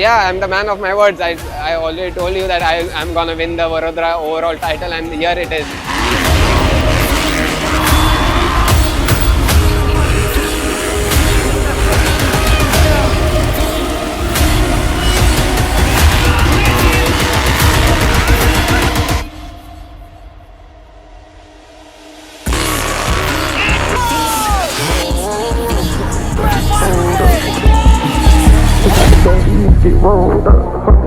yeah, I'm the man of my words. I already told you that I'm gonna win the Vadodara overall title, and here it is. The easy road.